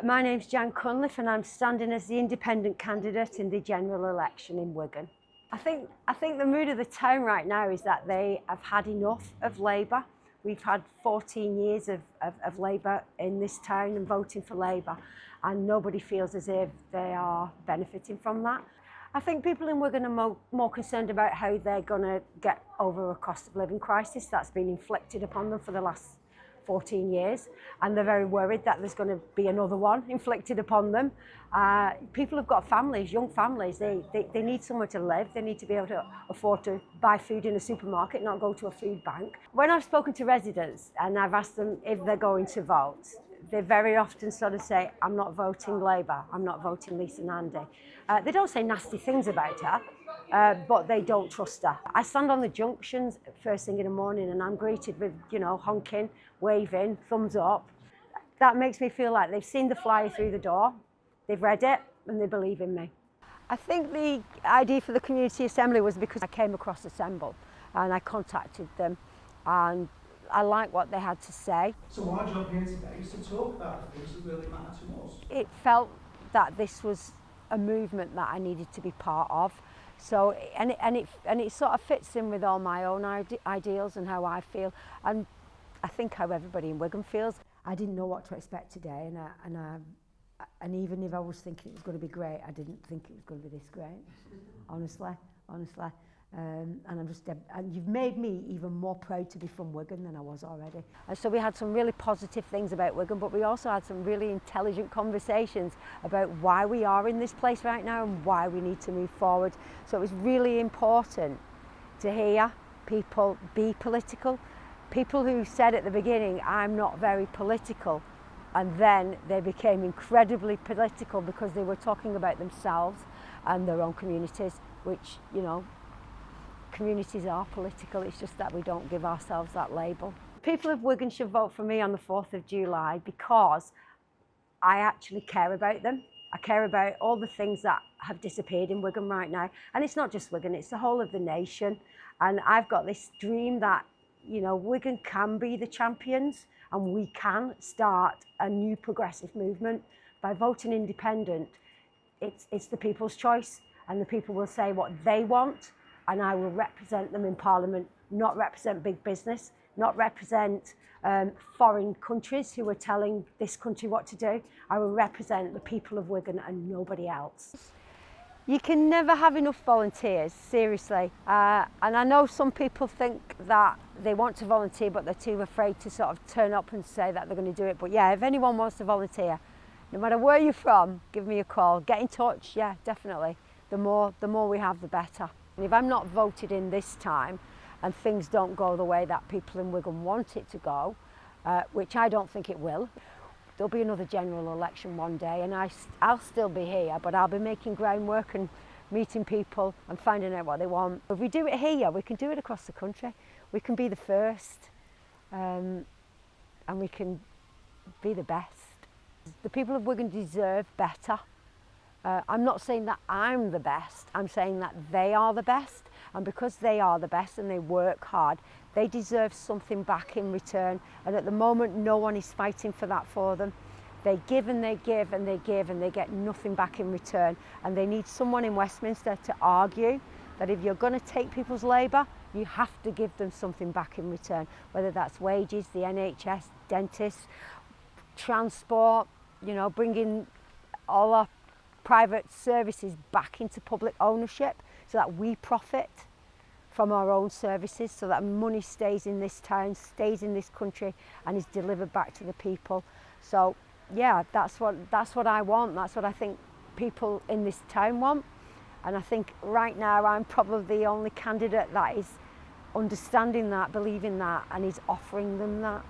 My name's Cunliffe and I'm standing as the independent candidate in the general election in Wigan. I think the mood of the town right now is that they have had enough of Labour. We've had 14 years of Labour in this town and voting for Labour, and nobody feels as if they are benefiting from that. I think people in Wigan are more concerned about how they're going to get over a cost of living crisis that's been inflicted upon them for the last 14 years, and they're very worried that there's going to be another one inflicted upon them. People have got families, young families, they need somewhere to live, they need to be able to afford to buy food in a supermarket, not go to a food bank. When I've spoken to residents and I've asked them if they're going to vote, they very often sort of say, I'm not voting Labour, I'm not voting Lisa Nandy. They don't say nasty things about her, but they don't trust her. I stand on the junctions first thing in the morning and I'm greeted with, honking, waving, thumbs up. That makes me feel like they've seen the flyer through the door, they've read it and they believe in me. I think the idea for the community assembly was because I came across Assemble and I contacted them and I like what they had to say. So our job here today is to talk about the things that really matter to us. It felt that this was a movement that I needed to be part of. So and it sort of fits in with all my own ideals and how I feel, and I think how everybody in Wigan feels. I didn't know what to expect today, and even if I was thinking it was going to be great, I didn't think it was going to be this great. Honestly. And and you've made me even more proud to be from Wigan than I was already. And so we had some really positive things about Wigan, but we also had some really intelligent conversations about why we are in this place right now and why we need to move forward. So it was really important to hear people be political. People who said at the beginning, I'm not very political, and then they became incredibly political because they were talking about themselves and their own communities, which, communities are political, it's just that we don't give ourselves that label. People of Wigan should vote for me on the 4th of July because I actually care about them. I care about all the things that have disappeared in Wigan right now. And it's not just Wigan, it's the whole of the nation. And I've got this dream that, Wigan can be the champions and we can start a new progressive movement. By voting independent, it's the people's choice, and the people will say what they want, and I will represent them in Parliament, not represent big business, not represent foreign countries who are telling this country what to do. I will represent the people of Wigan and nobody else. You can never have enough volunteers, seriously. And I know some people think that they want to volunteer, but they're too afraid to sort of turn up and say that they're going to do it. But yeah, if anyone wants to volunteer, no matter where you're from, give me a call, get in touch, yeah, definitely. The more we have, the better. And if I'm not voted in this time and things don't go the way that people in Wigan want it to go, which I don't think it will, there'll be another general election one day and I'll still be here, but I'll be making groundwork and meeting people and finding out what they want. If we do it here, we can do it across the country. We can be the first and we can be the best. The people of Wigan deserve better. I'm not saying that I'm the best, I'm saying that they are the best, and because they are the best and they work hard, they deserve something back in return, and at the moment no one is fighting for that for them. They give and they give and they give and they get nothing back in return, and they need someone in Westminster to argue that if you're going to take people's labour, you have to give them something back in return, whether that's wages, the NHS, dentists, transport, bringing all our private services back into public ownership so that we profit from our own services, so that money stays in this town, stays in this country and is delivered back to the people. So yeah, that's what I want, that's what I think people in this town want, and I think right now I'm probably the only candidate that is understanding that, believing that and is offering them that.